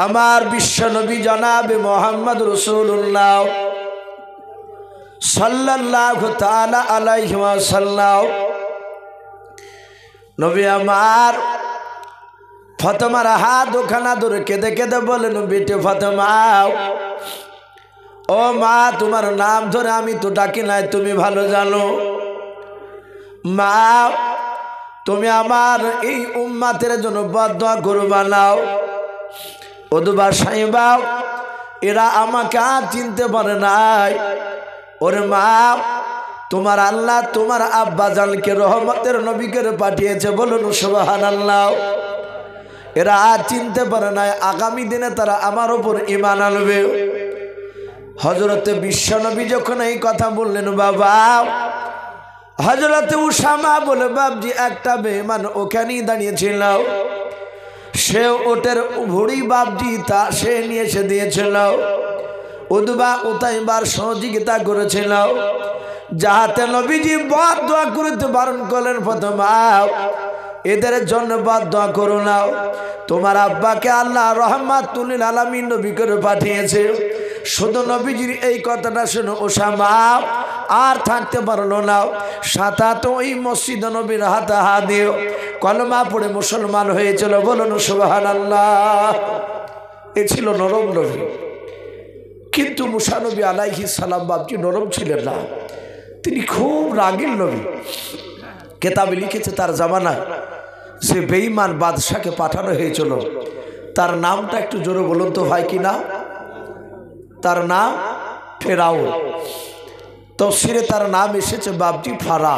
আমার বিশ্বনবী জনাবে মোহাম্মদ রাসূলুল্লাহ সাল্লাল্লাহু তাআলা আলাইহি ওয়াসাল্লাম নবী আমার ফাতেমার হাত ওখানা ধরে কেঁদে কেঁদে বলেন, বেটে ফাতেমা, ও মা, তোমার নাম ধরে আমি তো ডাকি নাই, তুমি ভালো জানো। মা, তুমি আমার এই উম্মাতের জন্য বদদুয়া করবা নাও। ওদবা সাইবা, এরা আমাকে আর চিনতে পারে নাই। ওরে মা, তোমার আল্লাহ তোমার আব্বা জানকে রহমতের নবীকে পাঠিয়েছে, বলুন সুবহানাল্লাহ। এরা আর চিনতে পারে নাই, আগামী দিনে তারা আমার ওপর ঈমান আনবে। হযরতে বিশ্বনবী যখন এই কথা বললেন, বাবা, হযরতে উসামা বলে, বাবজি একটা বেঈমান ওখানেই দাঁড়িয়েছিল, সে ওটের ভুড়ি বাবজি তা সে নিয়ে এসে দিয়েছিল। উদবা উতাইবার সহযোগিতা করেছিল, যাহাতে নবীজি বদদুয়া করতে বারণ করলেন, ফাতেমা, এদের জন্য বদদুয়া করো না। তোমার আব্বাকে আল্লাহ রাহমাতুল লিল আলামিন নবী করে পাঠিয়েছে। শুধু নবীজির এই কথাটা শুনে উসামা আর থাকতে পারলো না, সাথে ওই মসজিদ নবীর হাতে হাত দিয়ে কলমা পড়ে মুসলমান হয়েছিল, বলুন সুবহানাল্লাহ। এ ছিল নরম নবী, কিন্তু মুসা নবী আলাইহিস সালাম বাবজি নরম ছিলেন না, তিনি খুব রাগীর নবী। কেতাবে লিখেছে তার জামানায় যে বেঈমান বাদশাকে পাঠানো হয়েছিল, তার নামটা একটু জোরে বলুন তো ভাই, কি নাম? তার নাম ফেরাউন। তাফসীরে তার নাম এসেছে বাবজি ফারা।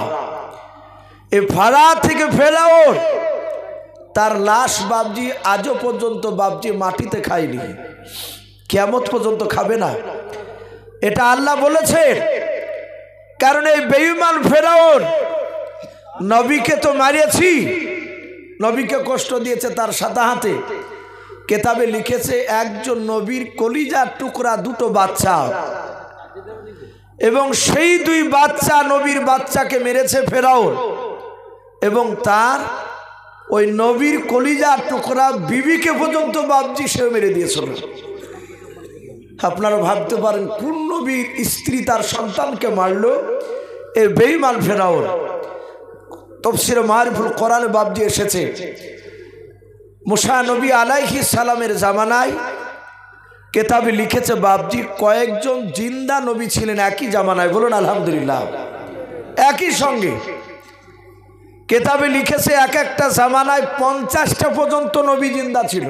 এই ফারা থেকে ফেরাউন, তার লাশ বাবজি আজও পর্যন্ত বাবজি মাটিতে খায়নি, কিয়ামত পর্যন্ত খাবে না। এটা আল্লাহ বলেছেন, কারণ এই বেঈমান ফেরাউন নবীকে তো মারিয়েছি, নবীকে কষ্ট দিয়েছে তার সাদা হাতে। কেতাবে লিখেছে একজন নবীর কলিজার টুকরা দুটো বাচ্চা, এবং সেই দুই বাচ্চা নবীর বাচ্চাকে মেরেছে ফেরাউন, এবং তার ওই নবীর কলিজার টুকরা বিবিকে পর্যন্ত বাবজি সে মেরে দিয়েছিল। আপনারা ভাবতে পারেন কোন নবীর স্ত্রী তার সন্তানকে মারল? এই বেঈমান ফেরাউন। তাফসীরে মারিফুল কোরআনে বাবজি এসেছে, মুসা নবী আলাইহিস সালামের জামানায় কেতাবে লিখেছে বাবজি কয়েকজন জিন্দা নবী ছিলেন একই জামানায়, বলুন আলহামদুলিল্লাহ। একই সঙ্গে কেতাবে লিখেছে এক একটা জামানায় 50টা পর্যন্ত নবী জিন্দা ছিল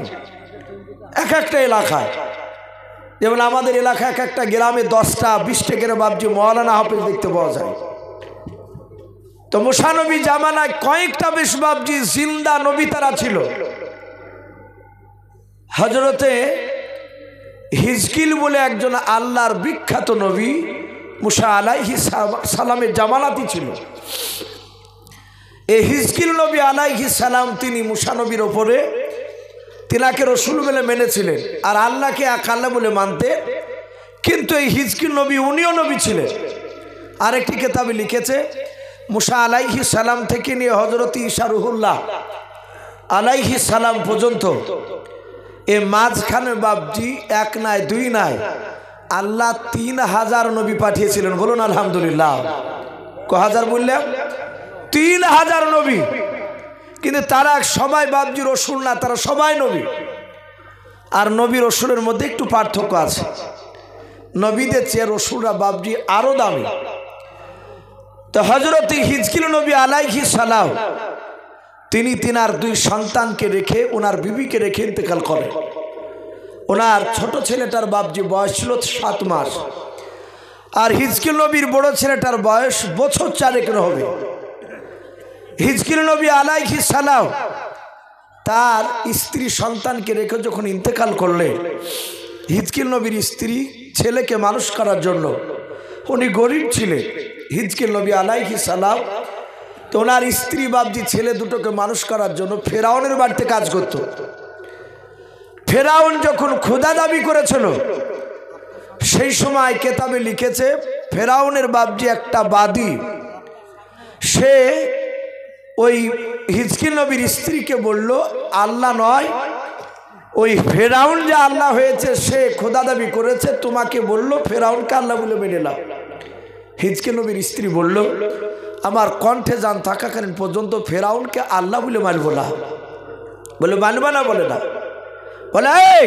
এক একটা এলাকায়। যেমন আমাদের এলাকায় এক একটা গ্রামে 10টা 20টা করে বাবজি মাওলানা হাফেজ দেখতে পাওয়া যায়। তো মুসা নবী জামানায় কয়েকটা বেশ বাবজি জিন্দা নবী তারা ছিল। হযরতে হিজকিল বলে একজন আল্লাহর বিখ্যাত নবী মুসা আলাইহিস সালামের জামানাতি ছিল। এই হিজকিল নবী আলাইহিস সালাম তিনি মুসা নবীর ওপরে তিনাকে রসুল বলে মেনেছিলেন, আর আল্লাহকে এক আল্লাহ বলে মানতে। কিন্তু এই হিজকিল নবী উনিও নবী ছিলেন। আরেকটি কিতাবে লিখেছে মুসা আলাইহিস সালাম থেকে নিয়ে হযরত ঈসা রুহুল্লাহ আলাইহিস সালাম পর্যন্ত এ মাঝখানে বাবজি এক নাই দুই নাই, আল্লাহ 3000 নবী পাঠিয়েছিলেন, বলুন আলহামদুলিল্লাহ। ক হাজার বললাম? 3000 নবী। কিন্তু তারা সবাই বাবজি রসুল না, তারা সবাই নবী। আর নবী রসুলের মধ্যে একটু পার্থক্য আছে, নবীদের চেয়ে রসুলরা বাবজি আরো দামি। তো হযরত হিজকিল নবী আলাইহিস সালাম তিনি তিনার দুই সন্তানকে রেখে, ওনার বিবিকে রেখে ইন্তেকাল করেন। ওনার ছোট ছেলেটার বাবজি বয়স ছিল 7 মাস, আর হিজকিল নবীর বড় ছেলেটার বয়স বছর 4 হবে। হিজকিল নবী আলাইহিস সালাম তার স্ত্রী সন্তানকে রেখে যখন ইন্তেকাল করলেন, হিজকিল নবীর স্ত্রী ছেলেকে মানুষ করার জন্য, উনি গরিব ছিলেন হিজকিল নবী আলাইহিস সালাম, তো ওনার স্ত্রী বাবজি ছেলে দুটোকে মানুষ করার জন্য ফেরাউনের বাড়িতে কাজ করত। ফেরাউন যখন ক্ষুধা দাবি করেছিল, সেই সময় কেতাবে লিখেছে ফেরাউনের বাবজি একটা বাদী, সে ওই হিজকিল নবীর স্ত্রীকে বলল, আল্লাহ নয় ওই ফেরাউন যে আল্লাহ হয়েছে সে খোদা দাবি করেছে, তোমাকে বলল ফেরাউনকে আল্লাহ বলে মেনে নাও। হিজকিল নবীর স্ত্রী বলল, আমার কণ্ঠে জান থাকাকালীন পর্যন্ত ফেরাউনকে আল্লাহ বলে মানব না। বলে মানব না? বলে না। বলে এই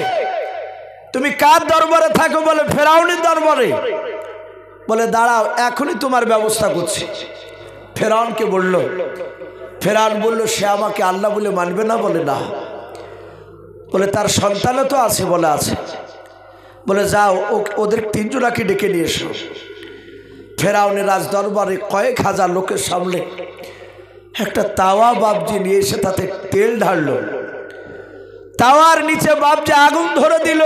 তুমি কার দরবারে থাকো? বলে ফেরাউনের দরবারে। বলে দাঁড়াও, এখনই তোমার ব্যবস্থা করছি। ফেরাউনকে বলল, ফেরাউন বলল সে আমাকে আল্লাহ বলে মানবে না। বলে না। বলে তার সন্তানও তো আছে। বলে আছে। বলে যাও ওদের তিনজনাকে ডেকে নিয়ে এসো। ফেরাউনের রাজ দরবারে কয়েক হাজার লোকের সামনে একটা তাওয়া বাবজি নিয়ে এসে তাতে তেল ঢাললো। তাওয়ার নিচে বাবজি আগুন ধরে দিল।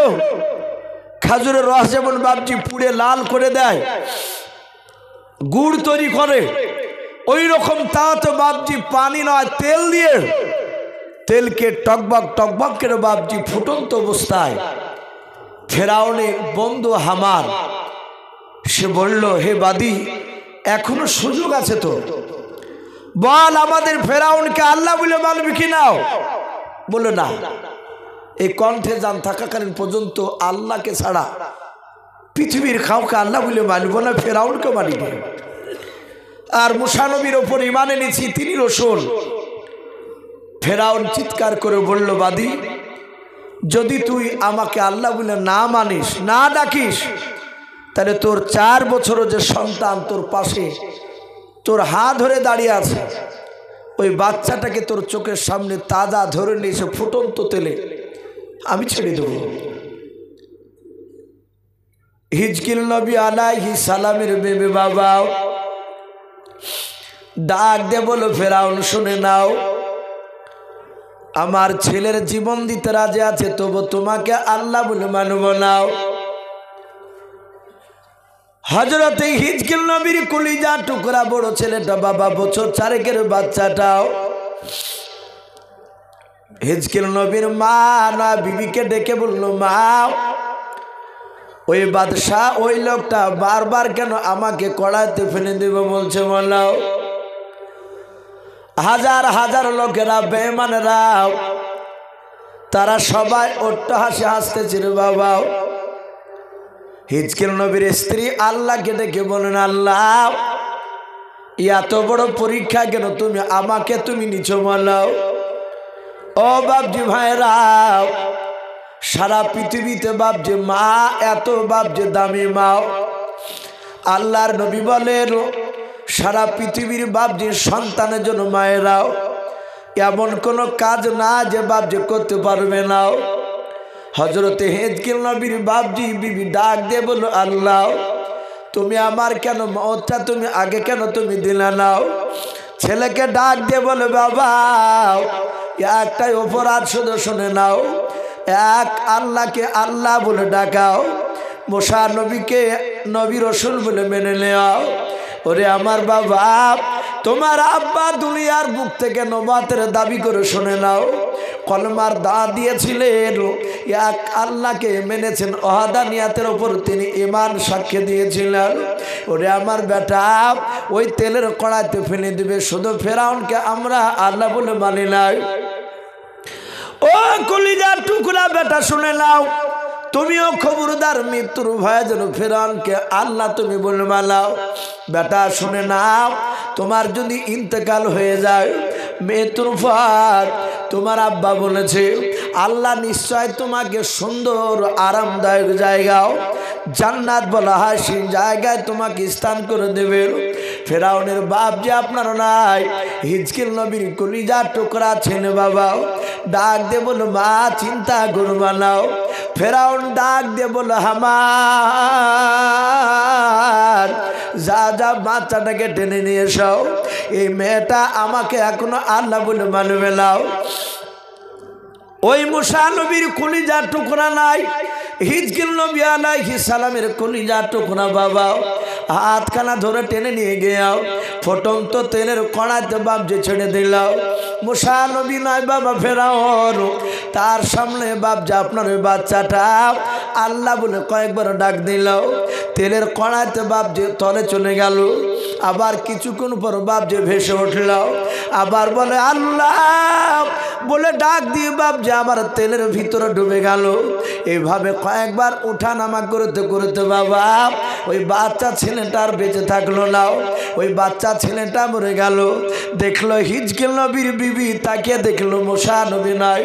খাজুরের রস যেমন বাবজি পুড়ে লাল করে দেয়, গুড় তৈরি করে, ওই রকম তাওয়াতে বাবজি পানি নয় তেল দিয়ে, তেলকে টকবক টকবক করে বাবজি ফুটন্ত অবস্থায় ফেরাউনের বন্ধু হামান সে বলল, হে বাদী, এখনো সুযোগ আছে তো, বল আমাদের ফেরাউনকে আল্লাহ বলে মানবি কি নাও? বলে না। এই কণ্ঠে জান থাকাকালীন পর্যন্ত আল্লাহকে ছাড়া পৃথিবীর কাউকে আল্লাহ বলে মানব না, ফেরাউনকে মানিব। আর মুসা নবীর ওপর ঈমান এনেছি, তিনি রাসূল। ফেরাউন চিৎকার করে বলল, বাদী, যদি তুই আমাকে আল্লাহ বলে না মানিস, না ডাকিস, তাহলে তোর 4 বছরও যে সন্তান তোর পাশে তোর হাত ধরে দাঁড়িয়ে আছে, ওই বাচ্চাটাকে তোর চোখের সামনে তাজা ধরে নিয়ে এসে ফুটন্ত তেলে আমি ছেড়ে দেব। হিজকিল নবী আলাইহিস সালামের বেবি বাবা ডাক দে বলো, ফেরাউন শুনে নাও, আমার ছেলের জীবন দিতে রাজি আছে, তবু তোমাকে আল্লাহ বলে মানব নাও। হযরতে হিজকিল নবীর কলিজা টুকরা বড় ছেলেটা, বাবা বছর 4 বাচ্চাটাও, হিজকিল নবীর মা না বিবিকে ডেকে বলল, মা, ওই বাদশাহ ওই লোকটা বারবার কেন আমাকে কড়াইতে ফেলে দেবে বলছে? বলাও। হাজার হাজার লোকেরা, বেঈমানেরা, তারা সবাই অট্টহাসি হাসতেছিল। বাবা হিজকিল নবীর স্ত্রী আল্লাহকে ডেকে বলেন, আল্লাহ, এত বড় পরীক্ষা কেন তুমি আমাকে তুমি নিছো? বলাও। ও বাপজি ভাইরা, সারা পৃথিবীতে বাপজি মা এত বাপজি দামি মা। আল্লাহর নবী বলেন, সারা পৃথিবীর বাপজি সন্তানের জন্য মায়েরাও এমন কোনো কাজ না যে বাপজি করতে পারবে না। হযরতে হিজকিল নবীর বাপজি বিবি ডাক দিয়ে বলল, আল্লাহ, তুমি আমার কেন মওতটা তুমি আগে কেন তুমি দিলে নাও? ছেলেকে ডাক দিয়ে বলে, বাবা, একটাই অপরাধ শুধু শুনে নাও, এক আল্লাহকে আল্লাহ বলে ডাকাও, মুসা নবীকে নবী রাসূল বলে মেনে নেও। ওরে আমার বাবা, তোমার আব্বা দুনিয়ার বুক থেকে নবুয়তের দাবি করে শুনে নাও, কলমার দাওয়াত দিয়েছিলেন, এক আল্লাহকে মেনেছেন, ওয়াহদানিয়াতের উপর তিনি ঈমান সাক্ষ্য দিয়েছিলেন। ওরে আমার বেটা, ওই তেলের কড়াইতে ফেলে দিবে, শুধু ফেরাউনকে আমরা আল্লাহ বলে মানি নাই। ও কলিজার টুকরা বেটা শুনে নাও, তুমিও খবরদার মৃত্যুর ভয়ে যেন ফেরাউনকে আল্লাহ তুমি বলে মানাও। বেটা শুনে নাও, তোমার যদি ইন্তেকাল হয়ে যায়, মৃত্যুর পর তোমার আব্বা বলেছে আল্লাহ নিশ্চয় তোমাকে সুন্দর আরামদায়ক জায়গাও জান্নাত বলা হয় সেই জায়গায় তোমাকে স্থান করে দেবে। ফেরাউনের বাপ যে আপনার নাই, হিজকিল নবীর কলিজার টুকরা ছেলে বাবা ডাক দে বলো, মা চিন্তা করবা নাও। ফেরাউন ডাক দে বলো, হামান যা যা বাচ্চাটাকে টেনে নিয়ে এসো, এই মেয়েটা আমাকে এখনো আল্লাহ বলে মানবে নাও। ওই মুসা নবীর কলিজার টুকরা নাই, হিজকিল নবী আলাইহিস সালামের কলিজা টুকরা বাবা হাতখানা ধরে টেনে নিয়ে গিয়াও ফুটন্ত তেলের কড়াইতে বাপজি ছেড়ে দিলাও। মুসা নবী নয় বাবা ফেরাউন, তার সামনে বাপজি আপনার ওই বাচ্চাটা আল্লাহ বলে কয়েকবার ডাক দিলাও। তেলের কড়াইতে বাপজি তলে চলে গেল। আবার কিছুক্ষণ পর বাপজি ভেসে উঠল। আবার বলে আল্লাহ বলে ডাক দিয়ে বাপজি আবার তেলের ভিতরে ডুবে গেল। এইভাবে কয়েকবার উঠা নামা করতে করতে বাবা ওই বাচ্চা ছেলেটা আর বেঁচে থাকলো না, ওই বাচ্চা ছেলেটা মরে গেল। দেখলো হিজকিল নবীর বিবি, তাকে দেখলো মুসা নবী নয়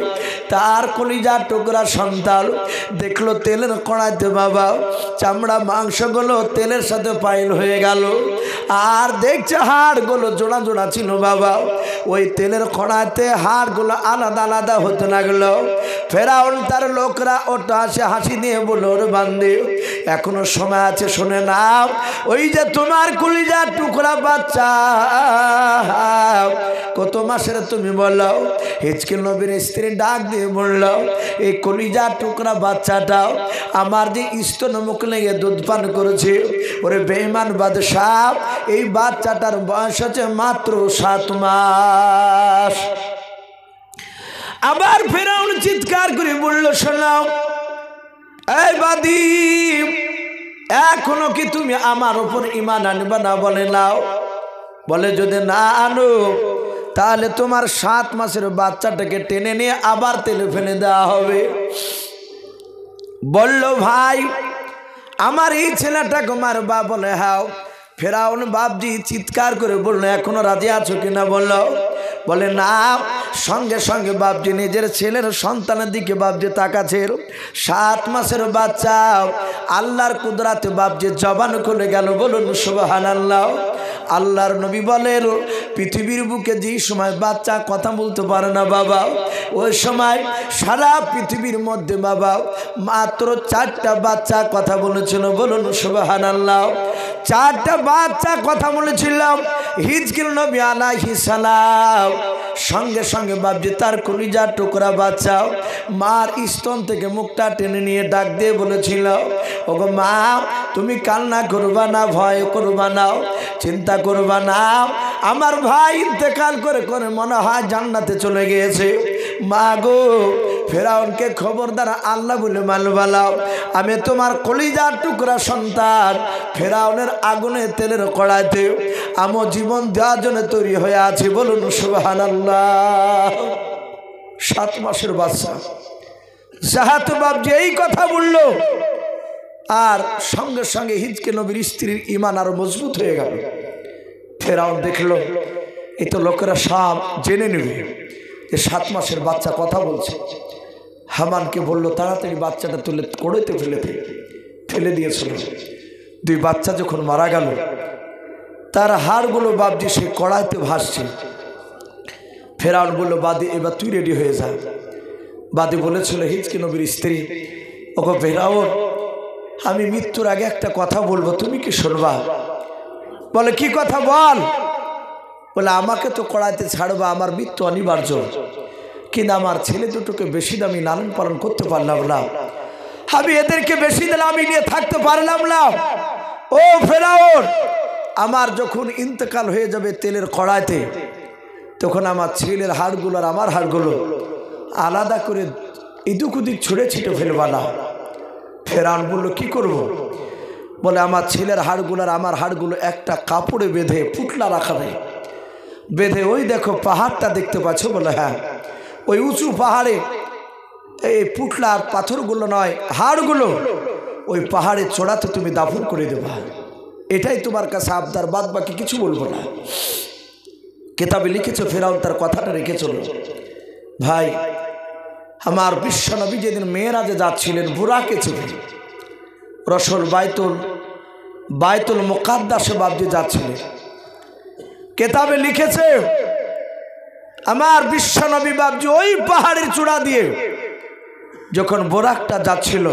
তার কলিজার টুকরা সন্তান। দেখলো তেলের কড়াইতে বাবা চামড়া মাংসগুলো তেলের সাথে পাইল হয়ে গেল। আর দেখছে হাড়গুলো জোড়া জোড়া ছিল বাবা, ওই তেলের কড়াইতে হাড়গুলো আলাদা আলাদা হতে লাগলো। ফেরাউন তার লোকরা ওটা আসে হাসি দিয়ে বলল, ওর বান্দি এখনো সময় আছে, শুনে নাও ওই যে তোমার কলিজার টুকরা বাচ্চা কত মাসের তুমি বলো। হিজকিল নবীর স্ত্রী ডাক দিয়ে বলল, এই কলিজার টুকরা বাচ্চাটাও আমার যে স্তন মুখ লেগে দুধ পান করেছে। ওরে বেঈমান বাদশাহ, এই বাচ্চাটার বয়স হচ্ছে মাত্র 7 মাস। আবার ফেরাউন চিৎকার করে বলল, শোনাও এই বাদী, এখনো কি তুমি আমার উপর ঈমান আনবা না? বলে নাও। বলে যদি না আনো তাহলে তোমার 7 মাসের বাচ্চাটাকে টেনে নিয়ে আবার তেলে ফেলে দেওয়া হবে। বলল ভাই আমার এই ছেলেটাকে মারবা? বলে হ্যাঁ। ফেরাউন বাপজি চিৎকার করে বললো, এখনো রাজি আছো কিনা? বললো। বলে না। সঙ্গে সঙ্গে বাপজি নিজের ছেলের সন্তানের দিকে বাপজি তাকাচ্ছে। 7 মাসের বাচ্চা আল্লাহর কুদরাতে বাপজি জবান খুলে গেল। বলুন সুবহানাল্লাহ। আল্লাহর নবী বলেন, পৃথিবীর বুকে যে সময় বাচ্চা কথা বলতে পারে না বাবা, ওই সময় সারা পৃথিবীর মধ্যে বাবা মাত্র 4টা বাচ্চা কথা বলেছিল। বলুন সুবহানাল্লাহ। 4টা বাচ্চা কথা বলেছিলাম। হিজকিল নবী আলাইহিস সালাম সঙ্গে সঙ্গে বাপজি তার কলিজার টুকরা বাচ্চা মার স্তন থেকে মুখটা টেনে নিয়ে ডাক দিয়ে বলেছিল, ওগো মা তুমি কান্না করবা না, ভয় করবা না, চিন্তা করবা না। আমার ভাই ইন্তেকাল করে করে মনে হয় জান্নাতে চলে গিয়েছে। মা গো ফেরাউনকে খবরদার আল্লাহ বলে মানবালাও, আমি তোমার কলিজার টুকরা সন্তান ফেরাউনের আগুনে তেলের কড়াইতে আমার জীবন দেওয়ার জন্য তৈরি হয়ে আছে। বলুন সুবহানাল্লাহ। 7 মাসের বাচ্চা জাহাত বাপজি এই কথা বলল। আর সঙ্গে সঙ্গে হিজকিল নবীর স্ত্রীর ঈমান আরো মজবুত হয়ে গেল। ফেরাউন দেখলো এই তো লোকেরা সব জেনে নেবে যে 7 মাসের বাচ্চা কথা বলছে। হামানকে বলল, তাড়াতাড়ি বাচ্চাটা তুলে কড়াইতে ফেলে দিয়েছিল। 2 বাচ্চা যখন মারা গেল, তার হাড়গুলো বাপজি সে কড়াইতে ভাসছে। ফেরাউন বলল, বাদী এবার তুই রেডি হয়ে যা। বাদী বলেছিল হিজকিল নবীর স্ত্রী, ওগো ফেরাউন আমি মৃত্যুর আগে একটা কথা বলবো, তুমি কি শুনবা? বলে কি কথা বল? বলে আমাকে তো কড়াইতে ছাড়বা, আমার মৃত্যু অনিবার্য, কিন্তু আমার ছেলে দুটোকে বেশি দামি লালন পালন করতে পারলাম না, আমি এদেরকে বেশি দিন আমি নিয়ে থাকতে পারলাম না। ও ফেরাউন আমার যখন ইন্তেকাল হয়ে যাবে তেলের কড়াইতে, তখন আমার ছেলের হাড়গুলো আর আমার হাড়গুলো আলাদা করে ইদুক উদিক ছুঁড়ে ছিটে ফেলবা না। ফেরাউন বলল কি করব? বলে আমার ছেলের হাড়গুলো আর আমার হাড়গুলো একটা কাপড়ে বেঁধে পুটলা রাখা নেই, বেঁধে ওই দেখো পাহাড়টা দেখতে পাচ্ছ? বলে হ্যাঁ। ওই উঁচু পাহাড়ে এই পুটলা আর পাথরগুলো নয়, হাড়গুলো ওই পাহাড়ের চড়াতে তুমি দাফন করে দেবা, এটাই তোমার কাছে আবদার, বাদ বাকি কিছু বলবো না। কেতাবে লিখেছো ফেরাউন তার কথাটা রেখেছিল। ভাই আমার বিশ্বনবী যেদিন মেয়েরাজে যাচ্ছিলেন বুরাকে ছিলেন, রসুল বাইতুল মুকাদ্দাসে বাপজি যাচ্ছিলেন। কেতাবে লিখেছে আমার বিশ্বনবী বাপজি ওই পাহাড়ের চূড়া দিয়ে যখন বোরাকটা যাচ্ছিল,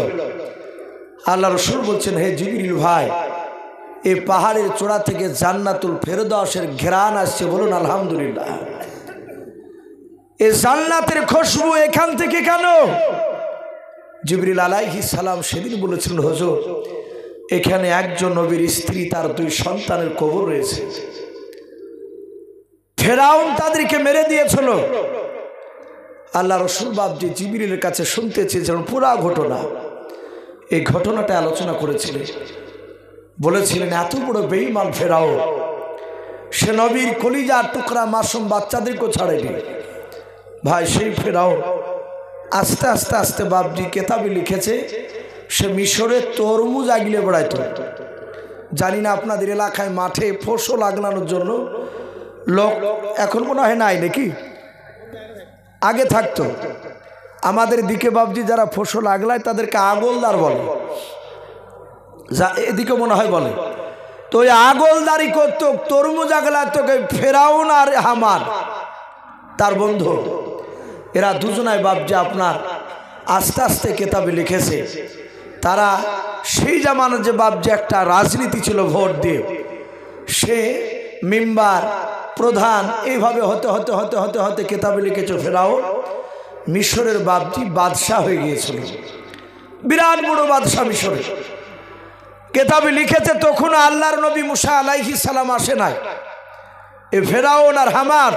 আল্লাহ রসুল বলছেন, হে জিবরিল ভাই এই পাহাড়ের চূড়া থেকে জান্নাতুল ফেরদাউসের ঘ্রাণ আসছে। বলুন আলহামদুলিল্লাহ। এই জান্নাতের খুশবু এখান থেকে কেন? জিবরিল আলাইহিস সালাম সেদিন বলেছিলেন, হুজুর এখানে একজন নবীর স্ত্রী তার 2 সন্তানের কবর রয়েছে। ফেরাউন তাদেরকে মেরে দিয়েছিল। আল্লাহ রসুল বাবজি জিবরিলের কাছে শুনতে চেয়েছিলেন পুরা ঘটনা। এই ঘটনাটা আলোচনা করেছিলেন, বলেছিলেন এত বড় বেঈমান ফেরাউন, সে নবীর কলিজার টুকরা মাসুম বাচ্চাদেরকেও ছাড়েনি। ভাই সেই ফেরাউন আস্তে আস্তে আস্তে বাবজি কেতাবে লিখেছে সে মিশরে তরমুজ আগলে বেড়াইত। জানি না আপনাদের এলাকায় মাঠে ফসল আগলানোর জন্য লোক এখন মনে হয় নাই নাকি, আগে থাকতো। আমাদের দিকে বাবজি যারা ফসল আগলায় তাদেরকে আগলদার বলে, যা এদিকে মনে হয় বলে। তো ওই আগলদারি করতো, তরমুজ আগলায় তোকে ফেরাউন আর হামান তার বন্ধু, এরা দুজনায় বাবজি আপনার আস্তে আস্তে কেতাবে লিখেছে তারা সেই জামানার যে বাবজি একটা রাজনীতি ছিল ভোট দিয়ে, সে মেম্বার প্রধান এইভাবে হতে হতে হতে হতে হতে কেতাবে লিখেছে ফেরাউন মিশরের বাবজি বাদশাহ হয়ে গিয়েছিল, বিরাট বড় বাদশাহ মিশরের। কেতাবে লিখেছে তখন আল্লাহর নবী মুসা আলাইহিস সালাম আসে নাই। এ ফেরাউন আর হামান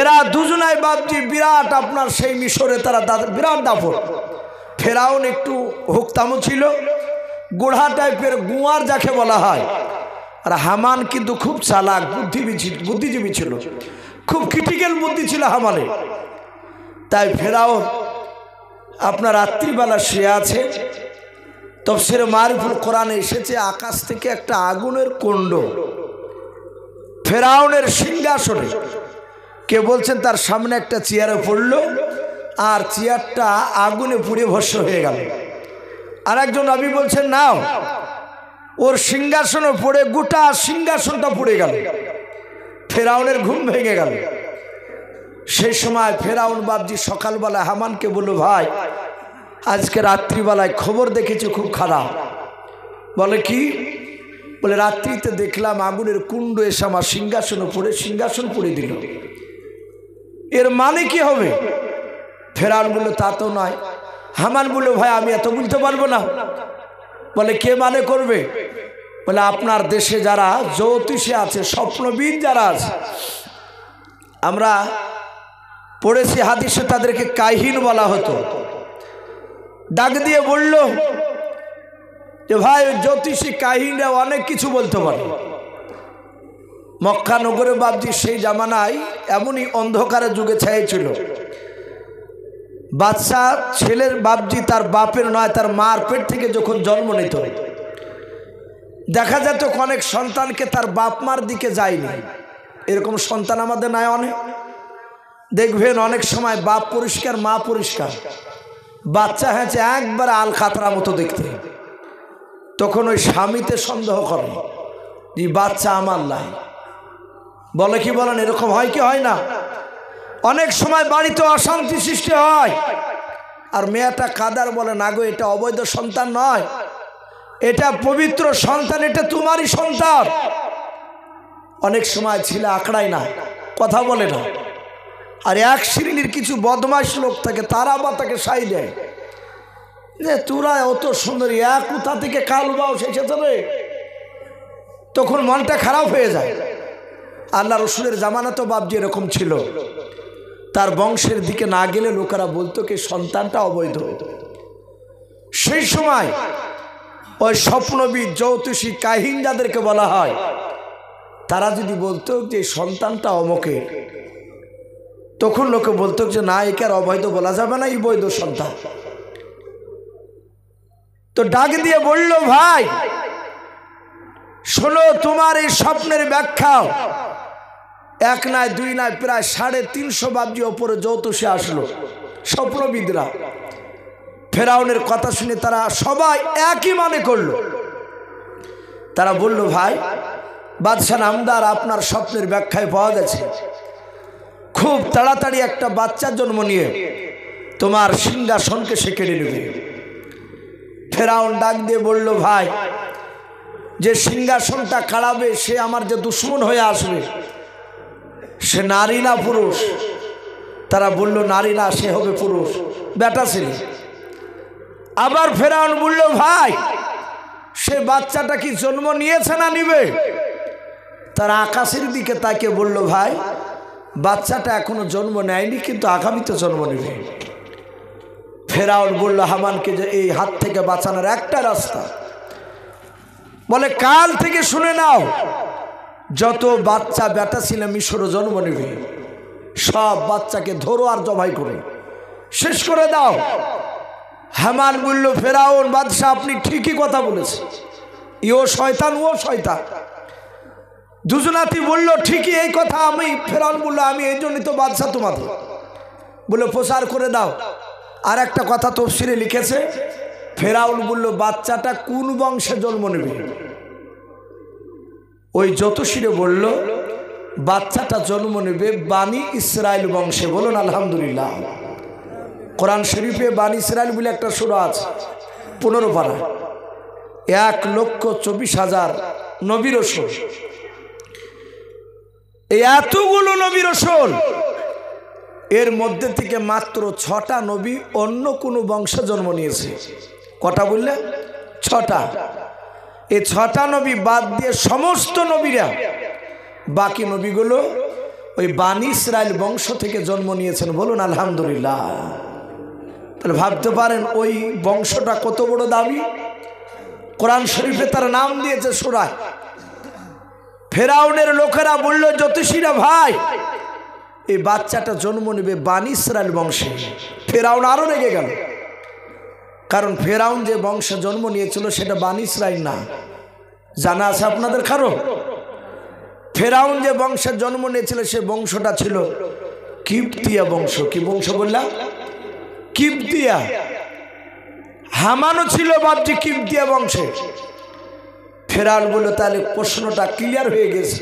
এরা দুজনাই বাবজি বিরাট আপনার সেই মিশরে তারা বিরাট দাপট। ফেরাউন একটু হুকতামও ছিল, গোড়া টাইপের গুয়ার যাকে বলা হয়, আর হামান কিন্তু খুব চালাক বুদ্ধিজীবী ছিল, খুব ক্রিটিক্যাল বুদ্ধি ছিল হামানের। তাই ফেরাউন আপনার রাত্রিবেলা শুয়ে আছে, তাফসীরে মারিফুল কোরআনে এসেছে আকাশ থেকে একটা আগুনের কুণ্ড ফেরাউনের সিংহাসনে, কে বলছেন তার সামনে একটা চেয়ারে পড়ল আর চেয়ারটা আগুনে পুড়ে ভস্ম হয়ে গেল। আর একজন নবী বলছেন নাও, ওর সিংহাসনে পড়ে গোটা সিংহাসনটা পুড়ে গেল, ফেরাউনের ঘুম ভেঙে গেল। সেই সময় ফেরাউন বাবজি সকালবেলা হামানকে বলল, ভাই আজকে রাত্রিবেলায় খবর দেখেছি খুব খারাপ। বলে কি? বলে রাত্রিতে দেখলাম আগুনের কুণ্ড এসে আমার সিংহাসনে পড়ে সিংহাসন পুড়ে দিল। এর মানে কি হবে? ফেরাউন বলল তা তো নয়। হামান বলল ভাই আমি এত বলতে পারবো না। বলে কে মানে করবে? বলে আপনার দেশে যারা জ্যোতিষী আছে, স্বপ্নবিদ যারা আছে, আমরা পড়েছি হাদিসে তাদেরকে কাহিন বলা হতো। ডাক দিয়ে বলল যে ভাই জ্যোতিষী কাহিনরা অনেক কিছু বলতে পারে। মক্কা নগরে বাবজি সেই জামানায় এমনই অন্ধকারের যুগে ছাইছিল, বাচ্চা ছেলের বাবজি তার বাপের নয় তার মার পেট থেকে যখন জন্ম নিত, দেখা যেত অনেক সন্তানকে তার বাপ মার দিকে যায়নি। এরকম সন্তান আমাদের নাই অনেক। দেখবেন অনেক সময় বাপ পরিষ্কার মা পরিষ্কার, বাচ্চা হয়েছে একবার আল খাতরা মতো দেখতে, তখন ওই স্বামীতে সন্দেহ করে যে বাচ্চা আমার নাই। বলে কি বলেন? এরকম হয় কি হয় না? অনেক সময় বাড়িতে অশান্তি সৃষ্টি হয় আর মেয়েটা কাদার বলে না গো এটা অবৈধ সন্তান নয়, এটা পবিত্র সন্তান, এটা তোমারই সন্তান। অনেক সময় ছেলে আঁকড়ায় না, কথা বলে না, আর এক শ্রেণীর কিছু বদমাশ লোক থাকে তারা বা তাকে সাই দেয় যে তোরা অত সুন্দরী এক কোথা থেকে কালবাও এসেছে রে, তখন মনটা খারাপ হয়ে যায়। আল্লাহ রসুলের জামানা তো বাবজি এরকম ছিল, তার বংশের দিকে না গেলে লোকেরা বলতো কি সন্তানটা অবৈধ। সেই সময় ওই স্বপ্নবিদ জ্যোতিষী কাহিন যাদেরকে বলা হয়, তারা যদি বলতো যে সন্তানটা অমকের, তখন লোকে বলতো যে না একে আর অবৈধ বলা যাবে না, এই বৈধ সন্তান। তো ডাক দিয়ে বলল ভাই শোনো, তোমার এই স্বপ্নের ব্যাখ্যা এক নয় দুই নয় প্রায় 350 বাবজি ওপরে জ্যোতিষী আসলো, স্বপ্নবিদরা। ফেরাউনের কথা শুনে তারা সবাই একই মানে করলো। তারা বলল ভাই বাদশাহ নামদার আপনার স্বপ্নের ব্যাখ্যায় পাওয়া গেছে, খুব তাড়াতাড়ি একটা বাচ্চার জন্ম নিয়ে তোমার সিংহাসনকে সে কেড়ে নেবে। ফেরাউন ডাক দিয়ে বলল ভাই যে সিংহাসনটা কাড়াবে সে আমার যে দুশ্মন হয়ে আসবে, সে নারী না পুরুষ? তারা বলল নারী না, সে হবে পুরুষ, বেটা ছেলে। আবার ফেরাউন বলল, ভাই সে বাচ্চাটা কি জন্ম নিয়েছে না নিবে? তার আকাশের দিকে তাকে বলল, ভাই বাচ্চাটা এখনো জন্ম নেয়নি, কিন্তু আগামীতে জন্ম নেবে। ফেরাউন বলল হামানকে যে এই হাত থেকে বাঁচানোর একটা রাস্তা, বলে কাল থেকে শুনে নাও, যত বাচ্চা বেটা ছিল মিশরে জন্ম নেবে সব বাচ্চাকে ধরো আর জবাই করো, শেষ করে দাও। হামান বলল, ফেরাউন বাদশাহ আপনি ঠিকই কথা বলেছেন, ইও শয়তান ও শয়তান। দুজনাতি বলল, ঠিকই এই কথা। আমি ফেরাউন বলল, আমি এই জন্যই তো বাদশাহ তোমাদের। বললো প্রচার করে দাও। আর একটা কথা তফসিরে লিখেছে, ফেরাউন বলল বাচ্চাটা কোন বংশে জন্ম নেবে? ওই জ্যোতিষীরে বলল বাচ্চাটা জন্ম নেবে বানি ইসরাইল বংশে। বলুন আলহামদুলিল্লাহ। কোরআন শরীফে বানি ইসরাইল বলে একটা সূরা আছে, 15 পারা, 1,24,000 নবী রাসূল। এই এতগুলো নবী রাসূল, এর মধ্যে থেকে মাত্র 6টা নবী অন্য কোনো বংশে জন্ম নিয়েছে। কটা বললে? 6টা। এই 6টা নবী বাদ দিয়ে সমস্ত নবীরা, বাকি নবীগুলো ওই বানি ইসরাইল বংশ থেকে জন্ম নিয়েছেন। বলুন আলহামদুলিল্লাহ। তাহলে ভাবতে পারেন ওই বংশটা কত বড় দামি। কোরআন শরীফে তার নাম দিয়েছে সূরায়। ফেরাউনের লোকেরা বলল, জ্যোতিষীরা ভাই এই বাচ্চাটা জন্ম নেবে বানি ইসরাইল বংশে। ফেরাউন আরো রেগে গেল, কারণ ফেরাউন যে বংশে জন্ম নিয়েছিল সেটা বানি ইসরাইল না। জানা আছে আপনাদের কারো? ফেরাউন যে বংশের জন্ম নিয়েছিল সে বংশটা ছিল কিপ্তিয়া বংশ। কি বংশ বললাম? কিপ্তিয়া। হামানও ছিল বাপজি কিপ্তিয়া বংশে। ফেরাউন বলল, তাহলে প্রশ্নটা ক্লিয়ার হয়ে গেছে।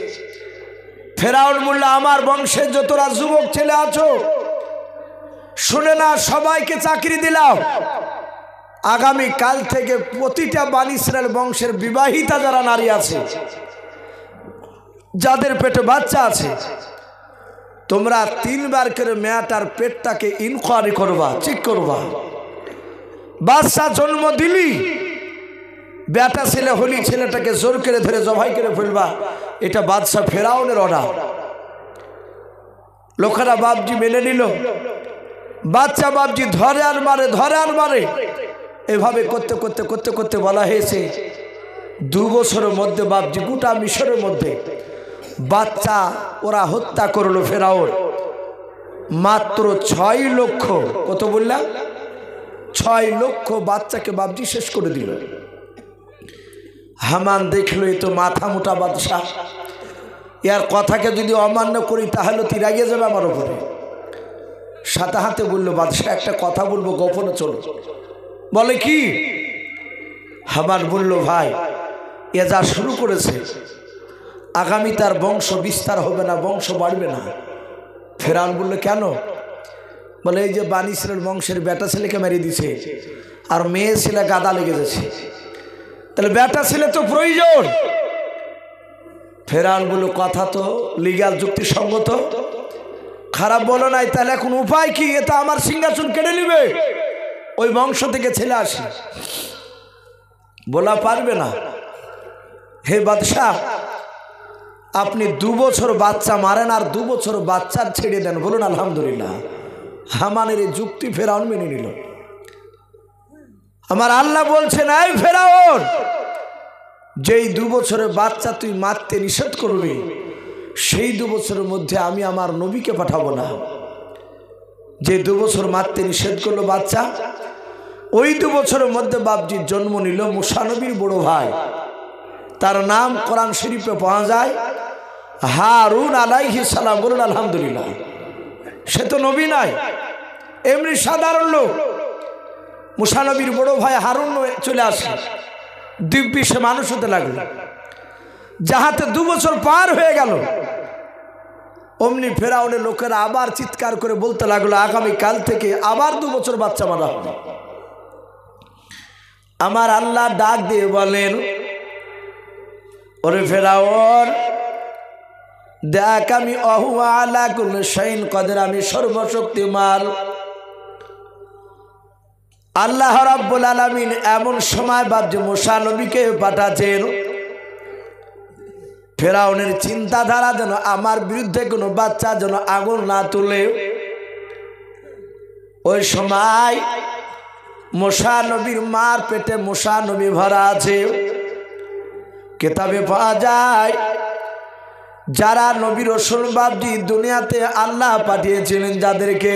ফেরাউন বলল, আমার বংশে যতরা যুবক ছেলে আছো শুনে না, সবাইকে চাকরি দিলাম। আগামী কাল থেকে প্রতিটা বানি ইসরাইল বংশের বিবাহিতা যারা নারী আছে, যাদের পেটে বাচ্চা আছে, তোমরা 3 বার করে মেয়েটার পেটটাকে ইনকোয়ারি করবা, চেক করবা। বাচ্চা জন্ম দিলি, বেটা ছেলে হলি ছেলেটাকে জোর করে ধরে জবাই করে ফেলবা। এটা বাদশা ফেরাউনের অর্ডার। লোকেরা বাপজি মেনে নিল। বাচ্চা বাপজি ধরে আর মারে, ধরে আর মারে। এভাবে করতে করতে করতে করতে বলা হয়েছে 2 বছরের মধ্যে বাপজি গোটা মিশরের মধ্যে বাচ্চা ওরা হত্যা করলো ফেরাউন। মাত্র 6 লক্ষ, কত বললাম? 6 লক্ষ বাচ্চাকে বাপজি শেষ করে দিল। হামান দেখলো এ তো মাথা মোটা বাদশা, এর কথাকে যদি অমান্য করি তাহলে তুই রাগিয়ে যাবে আমার উপরে। সাথে হাতে বললো, বাদশা একটা কথা বলবো, গোপনে চলো। বলে কি? হামান বলল, ভাই এ যা শুরু করেছে আগামী তার বংশ বিস্তার হবে না, বংশ বাড়বে না। ফেরাউন বলল, কেন? বলে এই যে বানি ইসরাইল বংশের বেটা ছেলেকে মেরে দিছে আর মেয়ে ছেলে গাদা লেগে যাচ্ছে, তাহলে বেটা ছেলে তো প্রয়োজন। ফেরাউন বলল, কথা তো লিগ্যাল যুক্তিসঙ্গত, খারাপ বলো নাই, তাহলে এখন উপায় কি? এ তো আমার সিংহাসন কেড়ে নিবে, ওই বংশ থেকে ছেলে আসে। বলা পারবে না। হে বাদশাহ, আপনি 2 বছর বাচ্চা মারেন আর 2 বছর বাচ্চার ছেড়ে দেন। বলুন আলহামদুলিল্লাহ। হামানের এই যুক্তি ফেরাউন মেনে নিল। আমার আল্লাহ বলছেন, এই ফেরাউন, যেই 2 বছরের বাচ্চা তুই মারতে নিষেধ করবি, সেই 2 বছরের মধ্যে আমি আমার নবীকে পাঠাবো না। যে 2 বছর মারতে নিষেধ করলো বাচ্চা, ওই 2 বছরের মধ্যে বাপজির জন্ম নিল মুসা নবীর বড় ভাই। তার নাম কোরআন শরীফে পাওয়া যায় হারুন আলাইহিস সালাম। বলুন আলহামদুলিল্লাহ। সে তো নবী নাই, এমনি সাধারণ লোক। মুসা নবীর বড় ভাই হারুন চলে আসে, দিব্যি সে মানুষ হতে লাগলো। যাহাতে 2 বছর পার হয়ে গেল, অমনি ফেরাউনের লোকেরা আবার চিৎকার করে বলতে লাগলো, আগামী কাল থেকে আবার 2 বছর বাচ্চা মারা হবে। আমার আল্লাহ ডাক দিয়ে বলেন, ওরে ফেরাউন, দেখ আমি অহুয়া আলা কুল্লি শাইইন কদির, আমি সর্বশক্তিমান। আল্লাহ রাব্বুল আলামিন এমন সময় বাপজি মুসা নবীকে পাঠাচ্ছেন, ফেরাউনের চিন্তাধারা যেন আমার বিরুদ্ধে কোনো বাচ্চা যেন আগুন না তুলে। ওই সময় মুসা নবীর মার পেটে মুসা নবী ভরা আছে। কিতাবে পাওয়া যায় যারা নবী রাসূল বাপজি দুনিয়াতে আল্লাহ পাঠিয়েছিলেন যাদেরকে,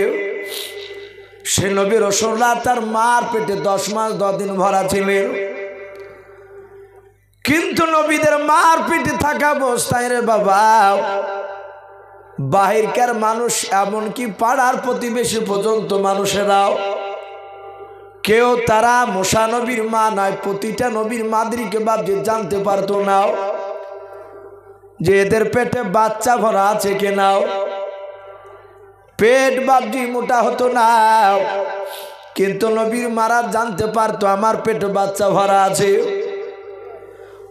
সে নবী রাসূলুল্লাহ তার মার পেটে 10 মাস 10 দিন ভরা ছিলেন। কিন্তু নবীদের মার পেটে থাকা অবস্থায় রে বাবা বাহিরকার মানুষ এমনকি পাড়ার প্রতিবেশী পর্যন্ত মানুষেরাও কেউ তারা মুসা নবীর মা নয়, প্রতিটা নবীর মাদ্রিকে বাপজি জানতে পারতো না যে এদের পেটে বাচ্চা ভরা আছে কিনা। পেট বাপজি মোটা হতো না, কিন্তু নবীর মারা জানতে পারতো আমার পেটে বাচ্চা ভরা আছে।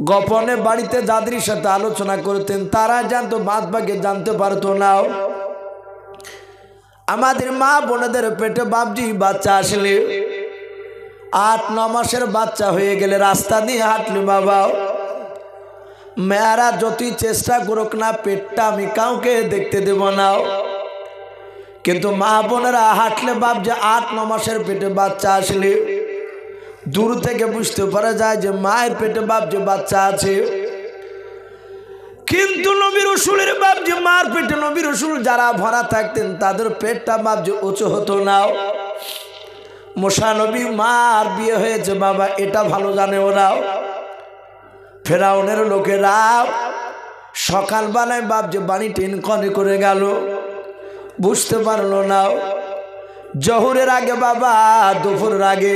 গোপনে বাড়িতে যাদের সাথে আলোচনা করতেন তারা জানতো, বাদ বাকি জানতে পারতো না। আমাদের মা বোনেদের পেটে বাপজি বাচ্চা আসলে 8-9 মাসের বাচ্চা হয়ে গেলে রাস্তা দিয়ে হাঁটলে বাবা মেয়েরা যতই চেষ্টা করুক না পেটটা আমি কাউকে দেখতে দেব না, কিন্তু মা বোনেরা হাঁটলে বাপজি 8-9 মাসের পেটে বাচ্চা আসলে দূর থেকে বুঝতে পারা যায় যে মায়ের পেটে বাপজি বাচ্চা আছে। কিন্তু নবী রাসূলের বাপজি মার পেটে নবী রাসূল যারা ভরা থাকতেন তাদের পেটটা বাপজি উঁচু হতো না। মুসা নবী মার বিয়ে হয়েছে বাবা এটা ভালো জানে ওরাও। ফেরাউনের লোকেরা সকালবেলায় বাপজি বাড়ি টিনকনে করে গেল, বুঝতে পারলো না। জোহরের আগে বাবা দুপুরের আগে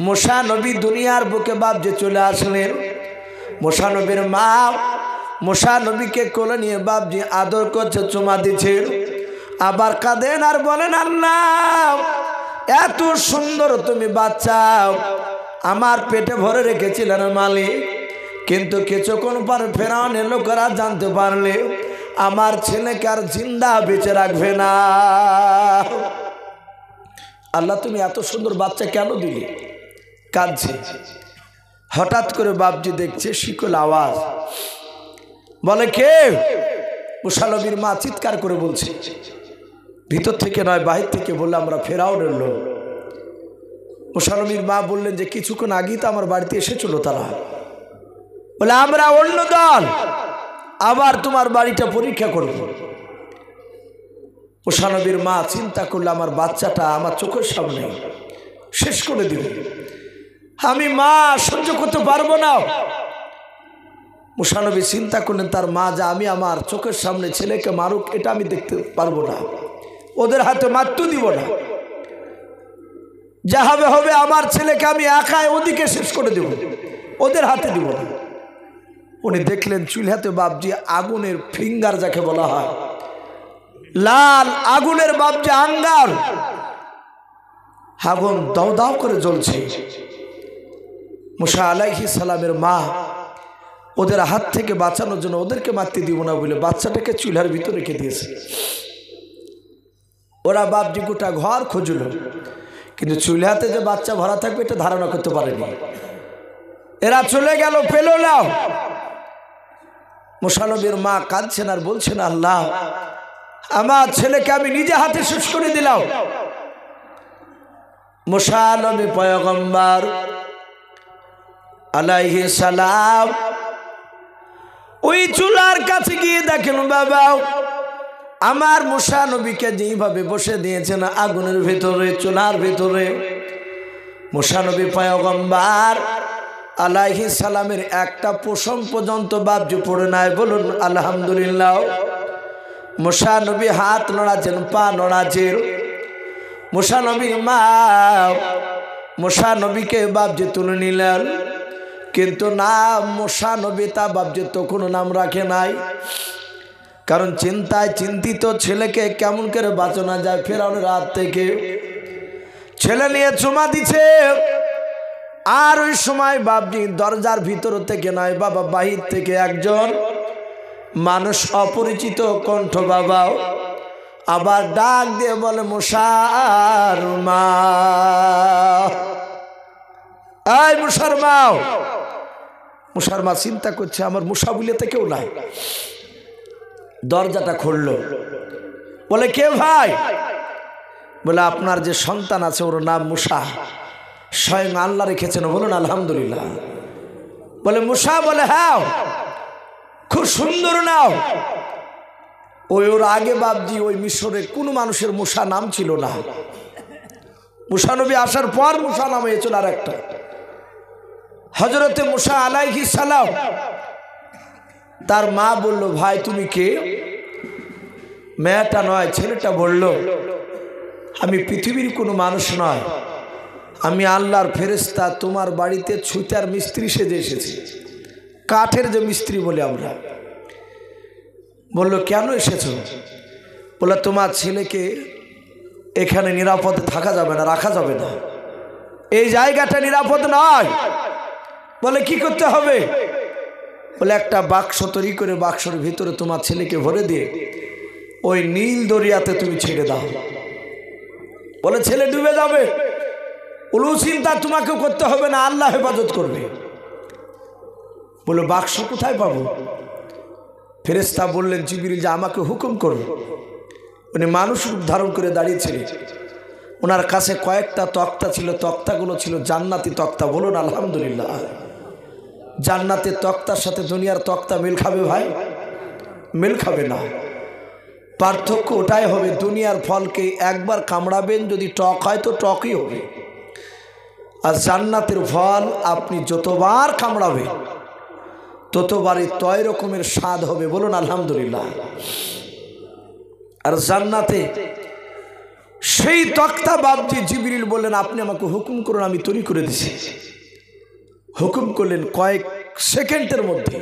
মুসা নবী দুনিয়ার বুকে বাপজি চলে আসলেন। মুসা নবীর মা মুসা নবীকে কোলে নিয়ে বাপজি আদর করছে, চুমা দিচ্ছে, আবার কাঁদেন আর বলেন আল্লাহ এত সুন্দর তুমি বাচ্চা আমার পেটে ভরে রেখেছিলেন মালিক, কিন্তু কিছুক্ষণ পর ফেরাউনের লোকেরা জানতে পারলে আমার ছেলেকে আর জিন্দা বেঁচে রাখবে না। আল্লাহ তুমি এত সুন্দর বাচ্চা কেন দিলে? কাঁদছে। হঠাৎ করে বাপজি দেখছে শিকল আওয়াজ, বলে কে? মুসা নবীর মা চিৎকার করে বলছে, ভিতর থেকে নয় বাহির থেকে বললে আমরা ফেরাউনের লোক। মুসা নবীর মা বললেন যে কিছুক্ষণ আগেই তো আমার বাড়িতে এসেছিল তারা, বলে আমরা অন্য দল, আবার তোমার বাড়িটা পরীক্ষা করব। মুসা নবীর মা চিন্তা করলে আমার বাচ্চাটা আমার চোখের সামনে শেষ করে দিবে, আমি মা সহ্য করতে পারবো না। মুসা নবী চিন্তা করলেন তার মা যা আমি আমার চোখের সামনে ছেলেকে মারুক এটা আমি দেখতে পারবো না, ওদের হাতে মারতে দিব না, যা হবে হবে আমার ছেলেকে আমি একাই ওদিকে শেষ করে দেব, ওদের হাতে দিব না। উনি দেখলেন চুলহাতে বাপজি আগুনের ফিঙ্গার যাকে বলা হয়, লাল আগুনের বাপজি আঙ্গার, আগুন দাও দাও করে জ্বলছে। মুসা আলাইহিস সালামের মা ওদের হাত থেকে বাঁচানোর জন্য ওদেরকে মারতে দিব না বলে বাচ্চাটাকে চুলার ভিতরে রেখে দিয়েছে। ওরা বাপজি গোটা ঘর খুঁজল, কিন্তু চুলাতে যে বাচ্চা ভরা থাকবে এটা ধারণা করতে পারেনি। এরা চলে গেল, পেল না। মুসা নবীর মা কাঁদছেন আর বলছেন আল্লাহ আমার ছেলেকে আমি নিজে হাতে শেষ করে দিলাম। মুসা নবী পয়গম্বর আলাইহিস সালাম ওই চুলার কাছে গিয়ে দেখেন বাবা আমার মুসা নবীকে যেইভাবে বসে দিয়েছেন আগুনের ভিতরে চুলার ভিতরে, মুসা নবী পয়গম্বর আলাইহিস সালামের একটা পশম পর্যন্ত বাপজি পড়ে নাই। বলুন আলহামদুলিল্লাহ। মুসা নবী হাত নড়াচ্ছেন, পা নড়াচ্ছেন। মুসা নবীর মা মুসা নবীকে বাপজি তুলে নিলেন, কিন্তু নাম মুসা নবী তা বাপজি তো কোনো নাম রাখে নাই, কারণ চিন্তায় চিন্তিত ছেলেকে কেমন করে বাঁচানো যায় ফেরাউনের হাত থেকে। ছেলে নিয়ে চুমা দিছে, আর ওই সময় বাপজি দরজার ভিতর থেকে নয় বাবা বাহির থেকে একজন মানুষ অপরিচিত কণ্ঠ বাবা আবার ডাক দিয়ে বলে মুসার মা, এই মুসার মা। মুসার মা চিন্তা করছে আমার মুসা বলিতে কেউ নাই। দরজাটা খুললো, বলে কে ভাই? বলে আপনার যে সন্তান আছে ওর নাম মুসা, স্বয়ং আল্লাহ রেখেছেন, বলুন আলহামদুলিল্লাহ। বলে মুসা? বলে হ্যাঁ, খুব সুন্দর নাও। ওর আগে বাপজি ওই মিশরে কোনো মানুষের মুসা নাম ছিল না। মুসা নবী আসার পর মুসা নাম হয়েছিল আর একটা, হযরতে মুসা আলাইহিস সালাম। তার মা বলল ভাই তুমি কে? মেয়েটা নয়, ছেলেটা বলল আমি পৃথিবীর কোনো মানুষ নয়, আমি আল্লাহর ফেরেশতা, তোমার বাড়িতে ছুতার মিস্ত্রি সেজে এসেছি, কাঠের যে মিস্ত্রি বলে আমরা। বলল কেন এসেছো? বলে তোমার ছেলেকে এখানে নিরাপদে থাকা যাবে না, রাখা যাবে না, এই জায়গাটা নিরাপদ নয়। বলে কি করতে হবে? বলে একটা বাক্স তৈরি করে বাক্সের ভিতরে তোমার ছেলেকে ভরে দিয়ে ওই নীল দরিয়াতে তুমি ছেড়ে দাও। বলে ছেলে ডুবে যাবে। কোনো চিন্তা তোমাকে করতে হবে না, আল্লাহ হেফাজত করবে। বলে বাক্স কোথায় পাবো? ফেরেশতা বললেন জিবরিল যে আমাকে হুকুম করো। উনি মানুষ রূপ ধারণ করে দাঁড়িয়েছিলেন। ওনার কাছে কয়েকটা তক্তা ছিল, তক্তাগুলো ছিল জান্নাতি তক্তা, বলুন আলহামদুলিল্লাহ। জান্নাতের তক্তার সাথে দুনিয়ার তক্তা মিল খাবে ভাই? মিল খাবে না। পার্থক্য ওটাই হবে, দুনিয়ার ফলকে একবার কামড়াবেন, যদি টক হয় তো টকই হবে, আর জান্নাতের ফল আপনি যতবার কামড়াবেন ততবারই তয় রকমের স্বাদ হবে, বলুন আলহামদুলিল্লাহ। আর জান্নাতে সেই তক্তা বাপজি জিবরিল বললেন আপনি আমাকে হুকুম করুন, আমি তৈরি করে দিছি। হুকুম করলেন, কয়েক সেকেন্ডের মধ্যে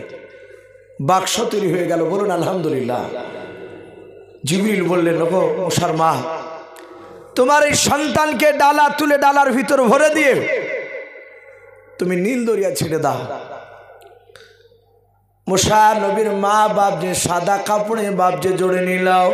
বাক্স তৈরি হয়ে গেল, বলুন আলহামদুলিল্লাহ। জিবরিল বললেন ওগো মুসার মা, তোমার এই সন্তানকে ডালা তুলে ডালার ভিতর ভরে দিয়ে তুমি নীল দরিয়া ছেড়ে দাও। মুসা নবীর মা বাপ যে সাদা কাপড়ে বাপ যে জড়ে নিলাও,